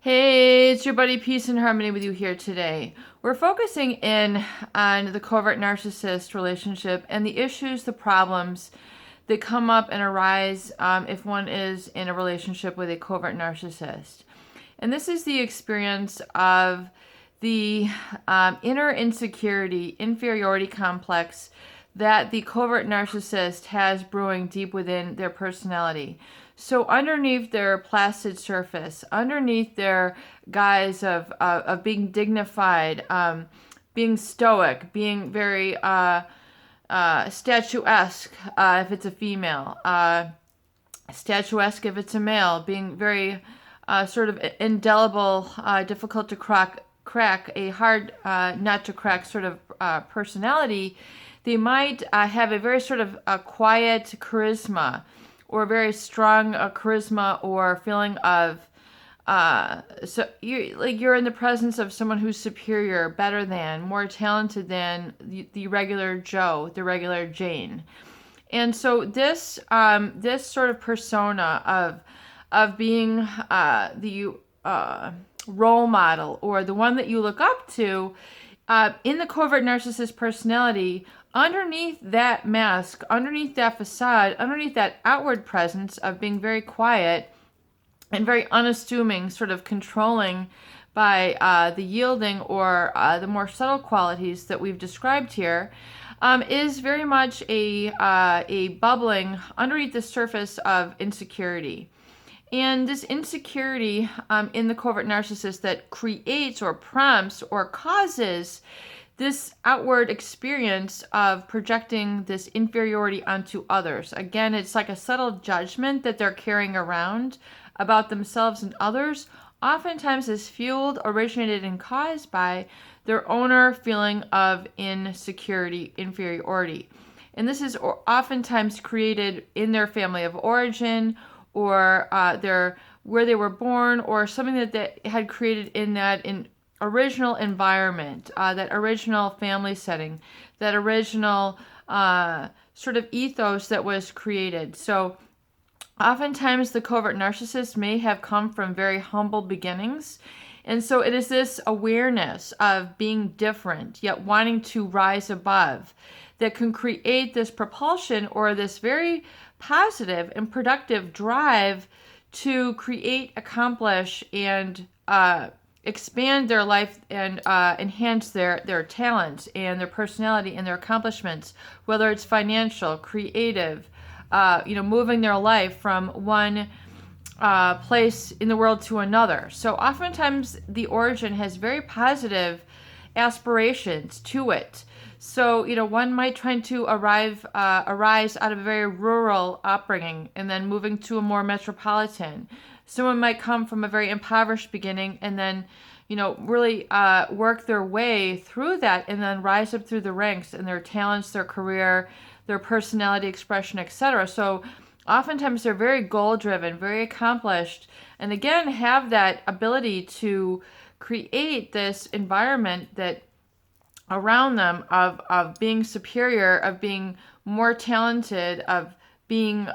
Hey, it's your buddy Peace and Harmony with you here today. We're focusing in on the covert narcissist relationship and the issues, the problems that come up and arise if one is in a relationship with a covert narcissist. And this is the experience of the inner insecurity, inferiority complex that the covert narcissist has brewing deep within their personality. So underneath their placid surface, underneath their guise of being dignified, being stoic, being very statuesque if it's a female, statuesque if it's a male, being very sort of indelible, difficult to crack, a hard not to crack sort of personality. They might have a very sort of quiet charisma or very strong charisma or feeling of so you're in the presence of someone who's superior, better than, more talented than the regular Joe, the regular Jane. And so this sort of persona of being the role model or the one that you look up to in the covert narcissist personality, underneath that mask, underneath that facade, underneath that outward presence of being very quiet and very unassuming, sort of controlling by the yielding or the more subtle qualities that we've described here, is very much a bubbling underneath the surface of insecurity. And this insecurity in the covert narcissist that creates or prompts or causes this outward experience of projecting this inferiority onto others. Again, it's like a subtle judgment that they're carrying around about themselves and others, oftentimes is fueled, originated, and caused by their owner feeling of insecurity, inferiority. And this is oftentimes created in their family of origin or where they were born, or something that they had created in that original environment, that original family setting, that original sort of ethos that was created. So oftentimes the covert narcissist may have come from very humble beginnings. And so it is this awareness of being different, yet wanting to rise above, that can create this propulsion or this very positive and productive drive to create, accomplish, and expand their life and enhance their talents and their personality and their accomplishments, whether it's financial, creative, moving their life from one place in the world to another. So oftentimes the origin has very positive aspirations to it. So, one might try to arise out of a very rural upbringing and then moving to a more metropolitan. Someone might come from a very impoverished beginning and then, really work their way through that and then rise up through the ranks in their talents, their career, their personality expression, etc. So oftentimes they're very goal-driven, very accomplished, and again have that ability to create this environment that around them of being superior, of being more talented, of being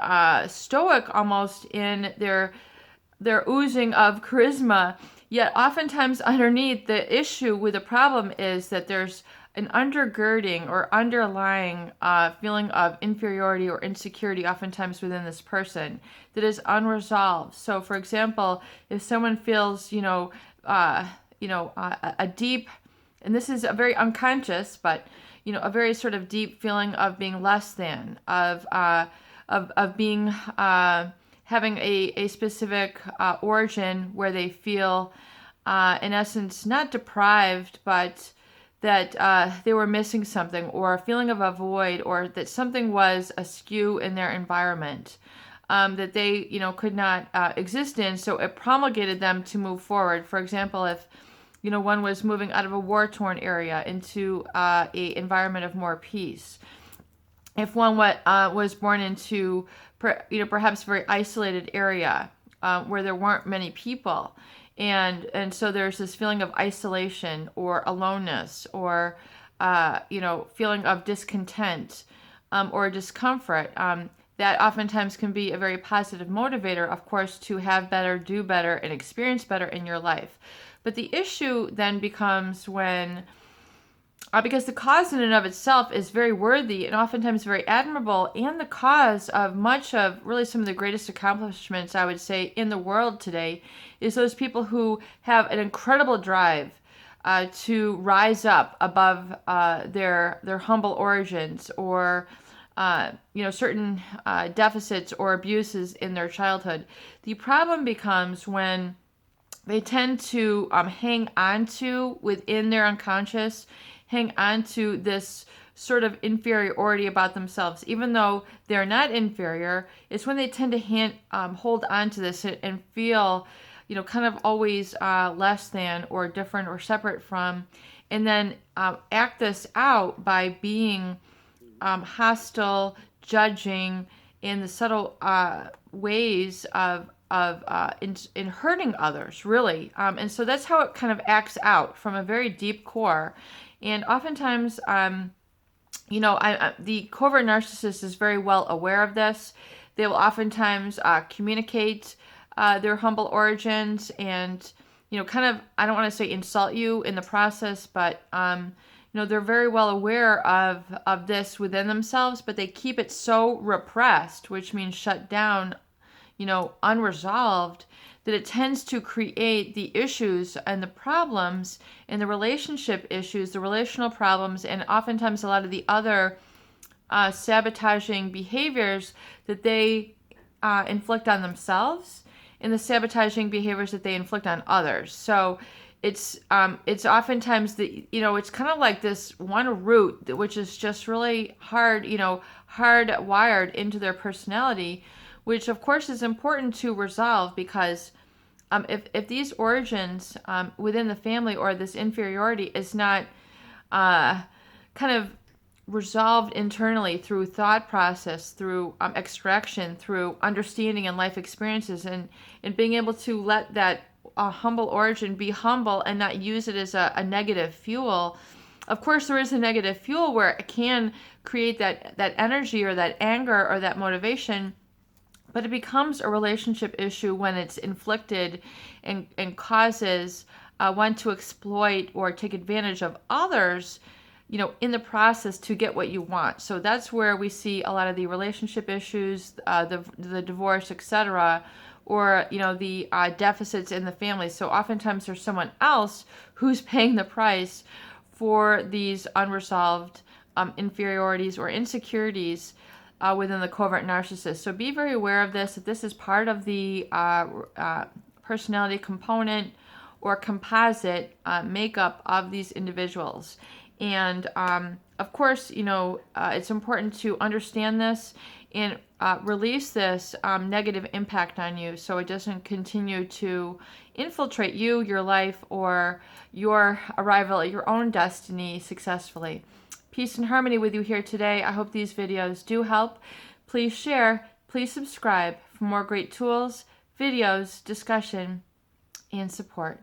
stoic almost in their oozing of charisma. Yet oftentimes underneath, the issue with the problem is that there's an undergirding or underlying feeling of inferiority or insecurity oftentimes within this person that is unresolved. So for example, if someone feels a deep, and this is a very unconscious, but a very sort of deep feeling of being less than, of being having a specific origin where they feel in essence not deprived, but that they were missing something, or a feeling of a void, or that something was askew in their environment that they could not exist in. So it promulgated them to move forward. For example, if one was moving out of a war-torn area into a environment of more peace. If one was born into perhaps a very isolated area where there weren't many people, and so there's this feeling of isolation or aloneness or feeling of discontent or discomfort. that oftentimes can be a very positive motivator, of course, to have better, do better, and experience better in your life. But the issue then becomes when, because the cause in and of itself is very worthy and oftentimes very admirable, and the cause of much of really some of the greatest accomplishments, I would say, in the world today, is those people who have an incredible drive to rise up above their humble origins, or certain deficits or abuses in their childhood. The problem becomes when they tend to hang on to, within their unconscious, hang on to this sort of inferiority about themselves, even though they're not inferior. It's when they tend to hold on to this and feel, kind of always less than or different or separate from, and then act this out by being hostile, judging, in the subtle ways of in hurting others, really. And so that's how it kind of acts out from a very deep core. And oftentimes, the covert narcissist is very well aware of this. They will oftentimes communicate their humble origins and, kind of, I don't want to say insult you in the process, but, they're very well aware of this within themselves, but they keep it so repressed, which means shut down, unresolved, that it tends to create the issues and the problems and the relationship issues, the relational problems, and oftentimes a lot of the other sabotaging behaviors that they inflict on themselves, and the sabotaging behaviors that they inflict on others. So it's oftentimes it's kind of like this one root, which is just really hardwired into their personality, which of course is important to resolve, because if these origins within the family, or this inferiority, is not kind of resolved internally through thought process, through extraction, through understanding and life experiences, and being able to let that humble origin be humble and not use it as a negative fuel. Of course, there is a negative fuel where it can create that energy or that anger or that motivation, but it becomes a relationship issue when it's inflicted and causes one to exploit or take advantage of others, in the process, to get what you want. So that's where we see a lot of the relationship issues, the divorce, etc., or the deficits in the family. So oftentimes there's someone else who's paying the price for these unresolved inferiorities or insecurities within the covert narcissist. So be very aware of this, that this is part of the personality component or composite makeup of these individuals. And of course, it's important to understand this and release this negative impact on you, so it doesn't continue to infiltrate you, your life, or your arrival at your own destiny successfully. Peace and harmony with you here today. I hope these videos do help. Please share, please subscribe for more great tools, videos, discussion, and support.